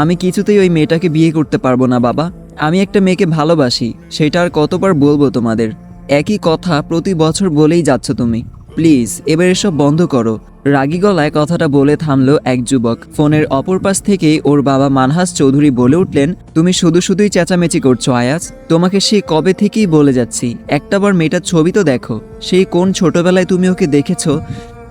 আমি কিছুতেই ওই মেয়েটাকে বিয়ে করতে পারবো না বাবা। আমি একটা মেয়েকে ভালোবাসি, সেটা আর কতবার বলবো তোমাদের? একই কথা প্রতি বছর বলেই যাচ্ছ তুমি। প্লিজ এবার এসব বন্ধ করো। রাগী গলায় কথাটা বলে থামলো এক যুবক। ফোনের অপর পাশ থেকেই ওর বাবা মানহাস চৌধুরী বলে উঠলেন, তুমি শুধু শুধুই চেঁচামেচি করছো আয়াজ। তোমাকে সেই কবে থেকেই বলে যাচ্ছি, একটাবার মেয়েটার ছবি তো দেখো। সেই কোন ছোটবেলায় তুমি ওকে দেখেছো,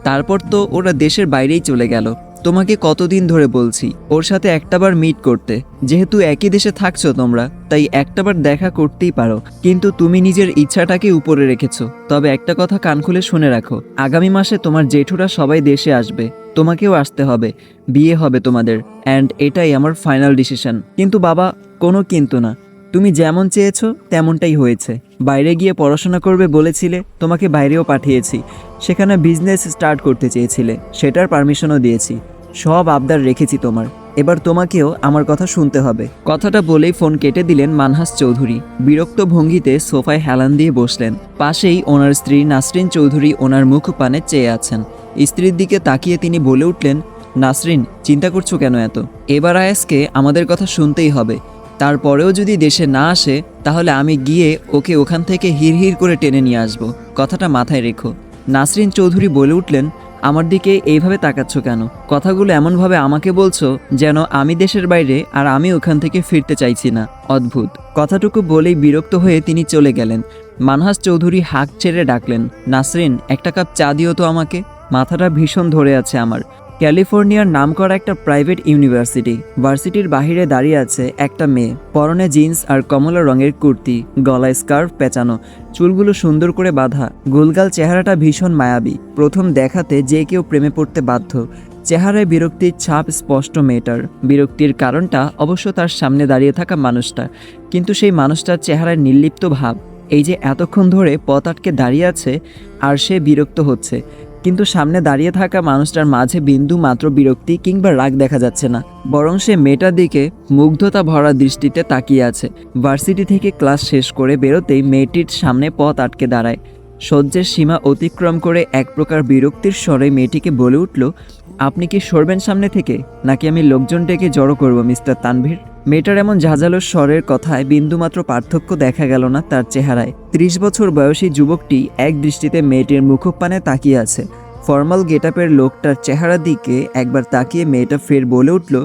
তারপর তো ওরা দেশের বাইরেই চলে গেল। তোমাকে কতদিন ধরে বলছি ওর সাথে একটাবার মিট করতে। যেহেতু একই দেশে থাকছো তোমরা, তাই একটাবার দেখা করতেই পারো, কিন্তু তুমি নিজের ইচ্ছাটাকে উপরে রেখেছো। তবে একটা কথা কান খুলে শুনে রাখো, আগামী মাসে তোমার জেঠুরা সবাই দেশে আসবে, তোমাকেও আসতে হবে, বিয়ে হবে তোমাদের, অ্যান্ড এটাই আমার ফাইনাল ডিসিশন। কিন্তু বাবা, কোনো কিন্তু না। তুমি যেমন চেয়েছো তেমনটাই হয়েছে। বাইরে গিয়ে পড়াশোনা করবে বলেছিলে, তোমাকে বাইরেও পাঠিয়েছি। সেখানে বিজনেস স্টার্ট করতে চেয়েছিলে, সেটার পারমিশনও দিয়েছি। সব আবদার রেখেছি তোমার। এবার তোমাকেও আমার কথা শুনতে হবে। কথাটা বলেই ফোন কেটে দিলেন মানহাস চৌধুরী। বিরক্ত ভঙ্গিতে সোফায় হেলান দিয়ে বসলেন। পাশেই ওনার স্ত্রী নাসরিন চৌধুরী ওনার মুখ পানে চেয়ে আছেন। স্ত্রীর দিকে তাকিয়ে তিনি বলে উঠলেন, নাসরিন, চিন্তা করছো কেন এত? এবার আয়াসকে আমাদের কথা শুনতেই হবে। তারপরেও যদি দেশে না আসে, তাহলে আমি গিয়ে ওকে ওখান থেকে হিড় করে টেনে নিয়ে আসব। কথাটা মাথায় রেখো। নাসরিন চৌধুরী বলে উঠলেন, আমার দিকে এইভাবে তাকাচ্ছ কেন? কথাগুলো এমনভাবে আমাকে বলছো যেন আমি দেশের বাইরে আর আমি ওখান থেকে ফিরতে চাইছি না। অদ্ভুত। কথাটুকু বলেই বিরক্ত হয়ে তিনি চলে গেলেন। মানহাস চৌধুরী হাঁক ছেড়ে ডাকলেন, নাসরিন, একটা কাপ চা দিও তো আমাকে। মাথাটা ভীষণ ধরে আছে আমার। ক্যালিফোর্নিয়ার নামকরা একটা প্রাইভেট ইউনিভার্সিটি। ভার্সিটির বাহিরে দাঁড়িয়ে আছে একটা মেয়ে, পরনে জিন্স আর কমলা রঙের কুর্তি, গলায় স্কার্ফ পেঁচানো, চুলগুলো সুন্দর করে বাঁধা, গোলগাল চেহারাটা ভীষণ মায়াবী। প্রথম দেখাতে যে কেউ প্রেমে পড়তে বাধ্য। চেহারায় বিরক্তির ছাপ স্পষ্ট মেয়েটার। বিরক্তির কারণটা অবশ্য তার সামনে দাঁড়িয়ে থাকা মানুষটা, কিন্তু সেই মানুষটার চেহারায় নির্লিপ্ত ভাব। এই যে এতক্ষণ ধরে পথ আটকে দাঁড়িয়ে আছে আর সে বিরক্ত হচ্ছে, কিন্তু সামনে দাঁড়িয়ে থাকা মানুষটার মাঝে বিন্দু মাত্র বিরক্তি কিংবা রাগ দেখা যাচ্ছে না, বরং সে মেয়েটার দিকে মুগ্ধতা ভরা দৃষ্টিতে তাকিয়ে আছে। ভার্সিটি থেকে ক্লাস শেষ করে বেরোতেই মেয়েটির সামনে পথ আটকে দাঁড়ায়। সহ্যের সীমা অতিক্রম করে এক প্রকার বিরক্তির স্বরে মেয়েটিকে বলে উঠল, আপনি কি সরবেন সামনে থেকে, নাকি আমি লোকজন ডেকে জড়ো করব মিস্টার তানভীর? মেয়েটার এমন ঝাঁঝালো স্বরের কথায় বিন্দুমাত্র পার্থক্য দেখা গেল না তার চেহারায়। 30 বছর বয়সী যুবকটি এক দৃষ্টিতে মেয়েটির মুখপানে তাকিয়ে আছে। ফর্মাল গেটআপের লোকটার চেহারার দিকে একবার তাকিয়ে মেয়েটা ফের বলে উঠল,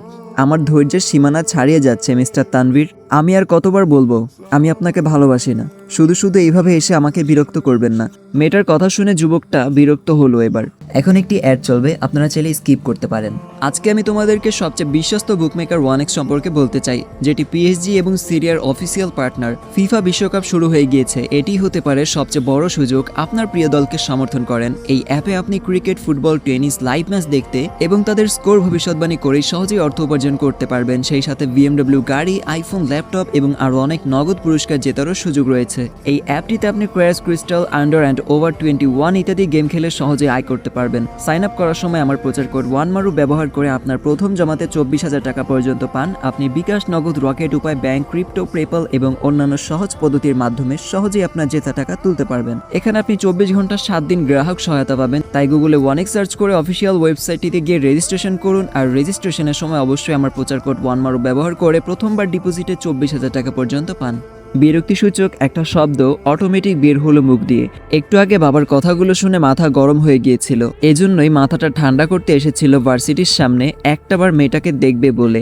আমার ধৈর্যের সীমানা ছাড়িয়ে যাচ্ছে মিস্টার তানভীর। আমি আর কতবার বলবো আমি আপনাকে ভালোবাসি না? শুধু শুধু এইভাবে এসে আমাকে বিরক্ত করবেন না। মেয়েটার কথা শুনে যুবকটা বিরক্ত হলো এবার। এখন একটি অ্যাড চলবে, আপনারা চাইলে স্কিপ করতে পারেন। আজকে আমি তোমাদেরকে সবচেয়ে বিশ্বস্ত বুকমেকার 1x সম্পর্কে বলতে চাই, যেটি পিএসজি এবং সিরিয়ার অফিসিয়াল পার্টনার। ফিফা বিশ্বকাপ শুরু হয়ে গিয়েছে, এটি হতে পারে সবচেয়ে বড় সুযোগ আপনার প্রিয় দলকে সমর্থন করেন। এই অ্যাপে আপনি cricket, football, tennis live match দেখতে এবং তাদের স্কোর ভবিষ্যৎবাণী করে সহজেই অর্থ উপার্জন করতে পারবেন। সেই সাথে বিএমডব্লিউ গাড়ি, আইফোন, ল্যাপটপ এবং আরও অনেক নগদ পুরস্কার জেতারও সুযোগ রয়েছে। এই অ্যাপটিতে আপনি crash, crystal, under and over 21 ইত্যাদি গেম খেলে সহজে আয় করতে পারবেন। সাইন আপ করার সময় আমার প্রচার কোড ওয়ানমারু ব্যবহার করে আপনার প্রথম জমাতে 24,000 টাকা পর্যন্ত পান। আপনি বিকাশ, নগদ, রকেট উপায়, ব্যাংক, ক্রিপ্টো, পেপ্যাল এবং অন্যান্য সহজ পদ্ধতির মাধ্যমে সহজেই আপনার জেতা টাকা তুলতে পারবেন। এখানে আপনি 24 ঘন্টা 7 দিন গ্রাহক সহায়তা পাবেন। তাই গুগলে 1x সার্চ করে অফিসিয়াল ওয়েবসাইটটিতে গিয়ে রেজিস্ট্রেশন করুন। আর রেজিস্ট্রেশনের সময় অবশ্যই আমার প্রচার কোড ওয়ানমারু ব্যবহার করে প্রথমবার ডিপোজিটে 24,000 টাকা পর্যন্ত পান। বিরক্তিসূচক একটা শব্দ অটোমেটিক বের হলো মুখ দিয়ে। একটু আগে বাবার কথাগুলো শুনে মাথা গরম হয়ে গিয়েছিল, এজন্যই মাথাটা ঠান্ডা করতে এসেছিল ভার্সিটির সামনে একটাবার মেয়েটাকে দেখবে বলে।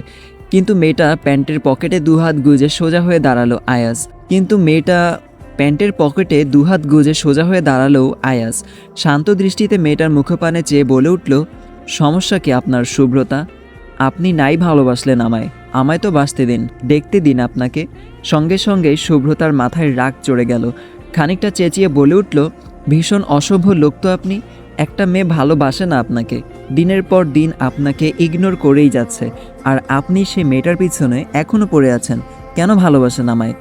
কিন্তু মেয়েটা প্যান্টের পকেটে দুহাত গুজে সোজা হয়ে দাঁড়ালো আয়াস। শান্ত দৃষ্টিতে মেয়েটার মুখপানে চেয়ে বলে উঠল, সমস্যা কি আপনার শুভ্রতা? আপনি নাই ভালোবাসলেন আমায় তো বাঁচতে দিন, দেখতে দিন আপনাকে। সঙ্গে সঙ্গেই শুভ্রতার মাথায় রাগ চড়ে গেল। খানিকটা চেঁচিয়ে বলে উঠল, ভীষণ অসভ্য লোক তো আপনি। একটা মেয়ে ভালোবাসে না আপনাকে, দিনের পর দিন আপনাকে ইগনোর করেই যাচ্ছে, আর আপনি সেই মেয়েটার পিছনে এখনও পড়ে আছেন। কেন ভালোবাসেন আমায়?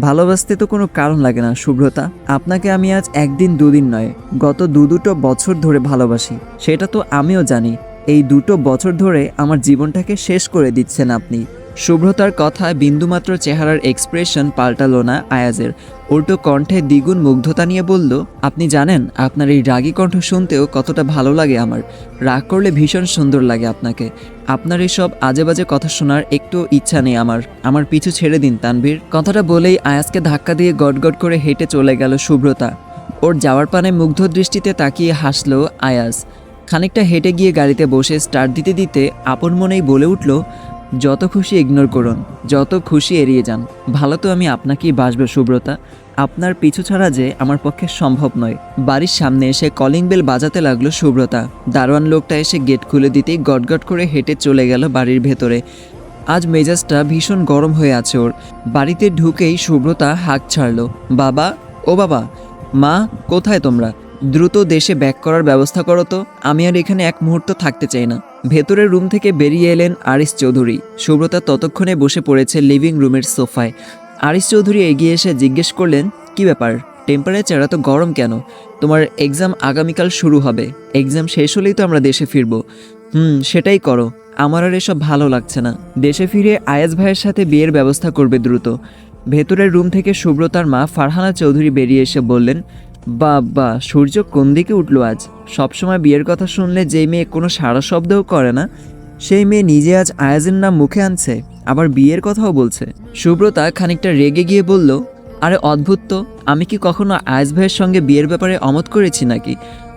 ভালোবাসতে তো কোনো কারণ লাগে না শুভ্রতা। আপনাকে আমি আজ একদিন দুদিন নয়, গত দুটো বছর ধরে ভালোবাসি, সেটা তো আমিও জানি। এই 2 বছর ধরে আমার জীবনটাকে শেষ করে দিচ্ছেন আপনি। শুভ্রতার কথায় বিন্দুমাত্র চেহারার এক্সপ্রেশন পাল্টালো না আয়াজের। উল্টো কণ্ঠে দ্বিগুণ মুগ্ধতা নিয়ে বলল, আপনি জানেন আপনার এই রাগী কণ্ঠ শুনতেও কতটা ভালো লাগে আমার। রাগ করলে ভীষণ সুন্দর লাগে আপনাকে। আপনার এসব আজে বাজে কথা শোনার একটু ইচ্ছা নেই আমার পিছু ছেড়ে দিন তানভীর। কথাটা বলেই আয়াজকে ধাক্কা দিয়ে গটগট করে হেঁটে চলে গেল শুভ্রতা। ওর যাওয়ার পানে মুগ্ধ দৃষ্টিতে তাকিয়ে হাসলো আয়াজ। খানিকটা হেঁটে গিয়ে গাড়িতে বসে স্টার্ট দিতে দিতে আপন মনেই বলে উঠল, যত খুশি ইগনোর করুন, যত খুশি এড়িয়ে যান, ভালো তো আমি আপনাকেই বাসবো শুভ্রতা। আপনার পিছু ছাড়া যে আমার পক্ষে সম্ভব নয়। বাড়ির সামনে এসে কলিং বেল বাজাতে লাগলো শুভ্রতা। দারোয়ান লোকটা এসে গেট খুলে দিতেই গটগট করে হেঁটে চলে গেল বাড়ির ভেতরে। আজ মেজাজটা ভীষণ গরম হয়ে আছে ওর। বাড়িতে ঢুকেই শুভ্রতা হাঁক ছাড়ল, বাবা, ও বাবা, মা, কোথায় তোমরা? দ্রুত দেশে ব্যাক করার ব্যবস্থা করো তো, আমি আর এখানে এক মুহূর্ত থাকতে চাই না। ভেতরের রুম থেকে বেরিয়ে এলেন আরিস চৌধুরী। শুভ্রতা ততক্ষণে বসে পড়েছে লিভিং রুমের সোফায়। আরিস চৌধুরী এগিয়ে এসে জিজ্ঞেস করলেন, কি ব্যাপার, টেম্পারেচার এত গরম কেন? তোমার এক্সাম আগামীকাল শুরু হবে, এক্সাম শেষ হলেই তো আমরা দেশে ফিরবো। সেটাই করো, আমার আর এসব ভালো লাগছে না। দেশে ফিরে আয়াজ ভাইয়ের সাথে বিয়ের ব্যবস্থা করবে দ্রুত। ভেতরের রুম থেকে শুভ্রতার মা ফারহানা চৌধুরী বেরিয়ে এসে বললেন, বাবা, সূর্য কোন দিকে উঠলো আজ? সবসময় বিয়ের কথা শুনলে যেই মেয়ে কোনো সাড়া শব্দও করে না, সেই মেয়ে নিজে আজ আয়াজের নাম মুখে আনছে, আবার বিয়ের কথাও বলছে। শুভ্রতা খানিকটা রেগে গিয়ে বলল, আরে অদ্ভুত তো, আমি কি কখনো আয়াজ ভাইয়ের সঙ্গে বিয়ের ব্যাপারে অমত করেছি নাকি?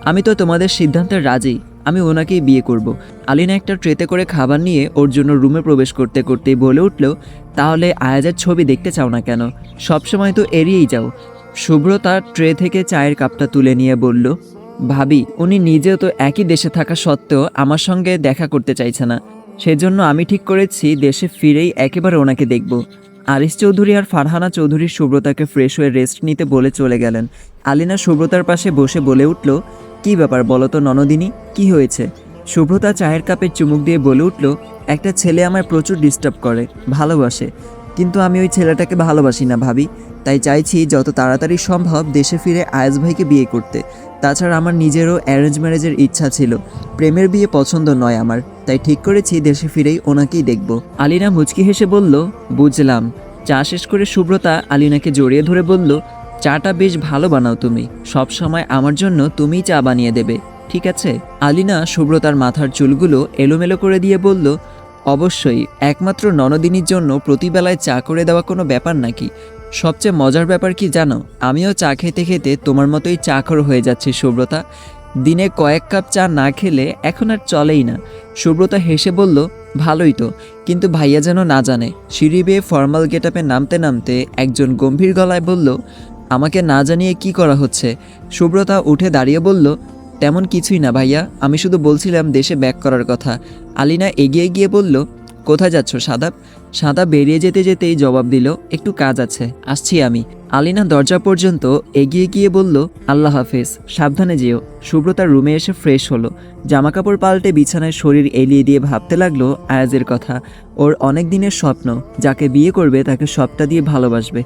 আমি তো তোমাদের সিদ্ধান্তে রাজি, আমি ওনাকেই বিয়ে করব। আলিনা একটা ট্রেতে করে খাবার নিয়ে ওর জন্য রুমে প্রবেশ করতে করতেই বলে উঠল, তাহলে আয়াজের ছবি দেখতে চাও না কেন? সবসময় তো এড়িয়েই যাও। শুভ্রতা ট্রে থেকে চায়ের কাপটা তুলে নিয়ে বলল, ভাবি, উনি নিজেও তো একই দেশে থাকা সত্ত্বেও আমার সঙ্গে দেখা করতে চাইছে না। সেজন্য আমি ঠিক করেছি দেশে ফিরেই একেবারে ওনাকে দেখব। আরিস চৌধুরী আর ফারহানা চৌধুরী শুভ্রতাকে ফ্রেশ হয়ে রেস্ট নিতে বলে চলে গেলেন। আলিনা শুভ্রতার পাশে বসে বলে উঠল, কি ব্যাপার বলো তো ননদিনী, কি হয়েছে? শুভ্রতা চায়ের কাপে চুমুক দিয়ে বলে উঠল, একটা ছেলে আমায় প্রচুর ডিস্টার্ব করে, ভালোবাসে, কিন্তু আমি ওই ছেলেটাকে ভালোবাসি না ভাবি। তাই চাইছি যত তাড়াতাড়ি সম্ভব দেশে ফিরে আয়াজ ভাইকে বিয়ে করতে। তাছাড়া আমার নিজেরও অ্যারেঞ্জ ম্যারেজের ইচ্ছা ছিল, প্রেমের বিয়ে পছন্দ নয় আমার। তাই ঠিক করেছি দেশে ফিরেই ওনাকেই দেখব। আলিনা মুচকি হেসে বলল, বুঝলাম। চা শেষ করে শুভ্রতা আলিনাকে জড়িয়ে ধরে বলল, চাটা বেশ ভালো বানাও তুমি, সব সময় আমার জন্য তুমিই চা বানিয়ে দেবে, ঠিক আছে? আলিনা শুভ্রতার মাথার চুলগুলো এলোমেলো করে দিয়ে বলল, অবশ্যই, একমাত্র ননদিনীর জন্য প্রতিবেলায় চা করে দেওয়া কোনো ব্যাপার নাকি? সবচেয়ে মজার ব্যাপার কি জানো, আমিও চা খেতে খেতে তোমার মতোই চাখর হয়ে যাচ্ছি শুভ্রতা। দিনে কয়েক কাপ চা না খেলে এখন আর চলেই না। শুভ্রতা হেসে বলল, ভালোই তো, কিন্তু ভাইয়া যেন না জানে। সিঁড়ি বেয়ে ফর্মাল গেটআপে নামতে নামতে একজন গম্ভীর গলায় বলল, আমাকে না জানিয়ে কি করা হচ্ছে? শুভ্রতা উঠে দাঁড়িয়ে বলল, তেমন কিছুই না ভাইয়া, আমি শুধু বলছিলাম দেশে ব্যাক করার কথা। আলিনা এগিয়ে গিয়ে বলল, কোথায় যাচ্ছ সাদাব? সাদা বেরিয়ে যেতে যেতেই জবাব দিল, একটু কাজ আছে, আসছি আমি। আলিনা দরজা পর্যন্ত এগিয়ে গিয়ে বলল, আল্লাহ হাফেজ, সাবধানে যেও। শুভ্রতার রুমে এসে ফ্রেশ হলো, জামাকাপড় পাল্টে বিছানায় শরীর এলিয়ে দিয়ে ভাবতে লাগলো আয়াজের কথা। ওর অনেক দিনের স্বপ্ন, যাকে বিয়ে করবে তাকে সবটা দিয়ে ভালোবাসবে।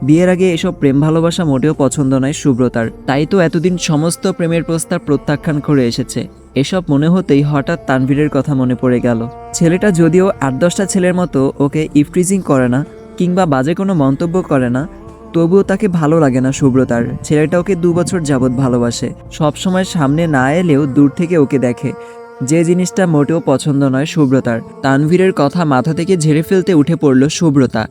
বিয়ের আগে এসব প্রেম ভালোবাসা মোটেও পছন্দ নয় শুভ্রতার, তাই তো এতদিন সমস্ত প্রেমের প্রস্তাব প্রত্যাখ্যান করে এসেছে। এসব মনে হতেই হঠাৎ তানভীরের কথা মনে পড়ে গেল। ছেলেটা যদিও 8-10টা ছেলের মতো ওকে ইফটিজিং করে না কিংবা বাজে কোনো মন্তব্য করে না, তবুও তাকে ভালো লাগে না শুভ্রতার। ছেলেটা ওকে 2 বছর যাবৎ ভালোবাসে, সবসময় সামনে না এলেও দূর থেকে ওকে দেখে, যে জিনিসটা মোটেও পছন্দ নয় শুভ্রতার। তানভীরের কথা মাথা থেকে ঝেড়ে ফেলতে উঠে পড়ল শুভ্রতা।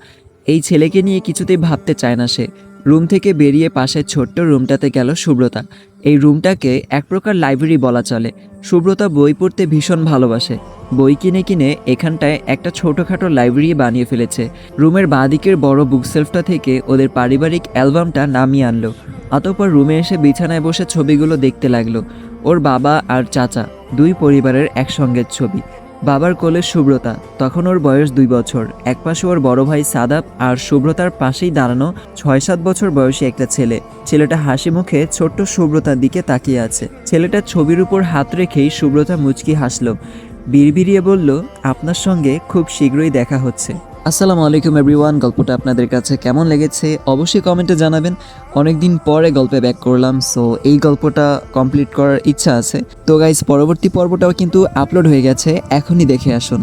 এই ছেলেকে নিয়ে কিছুতেই ভাবতে চায় না সে। রুম থেকে বেরিয়ে পাশের ছোট্ট রুমটাতে গেল শুভ্রতা। এই রুমটাকে এক প্রকার লাইব্রেরি বলা চলে। শুভ্রতা বই পড়তে ভীষণ ভালোবাসে। বই কিনে কিনে এখানটায় একটা ছোটোখাটো লাইব্রেরি বানিয়ে ফেলেছে। রুমের বাঁদিকের বড় বুকশেলফটা থেকে ওদের পারিবারিক অ্যালবামটা নামিয়ে আনলো। অতঃপর রুমে এসে বিছানায় বসে ছবিগুলো দেখতে লাগলো। ওর বাবা আর চাচা, 2 পরিবারের একসঙ্গের ছবি। বাবার কোলে শুভ্রতা, তখন ওর বয়স 2 বছর। একপাশে ওর বড় ভাই সাদাব, আর শুভ্রতার পাশেই দাঁড়ানো 6-7 বছর বয়সী একটা ছেলে। ছেলেটা হাসি মুখে ছোট্ট শুভ্রতার দিকে তাকিয়ে আছে। ছেলেটার ছবির উপর হাত রেখেই শুভ্রতা মুচকি হাসলো, বিড়বিড়িয়ে বলল, আপনার সঙ্গে খুব শীঘ্রই দেখা হচ্ছে। আসসালামু আলাইকুম এভরিওয়ান। গল্পটা আপনাদের কাছে কেমন লেগেছে অবশ্যই কমেন্টে জানাবেন। অনেকদিন পরে গল্পে ব্যাক করলাম, সো এই গল্পটা কমপ্লিট করার ইচ্ছা আছে। তো গাইস, পরবর্তী পর্বটাও কিন্তু আপলোড হয়ে গেছে, এখনই দেখে আসুন।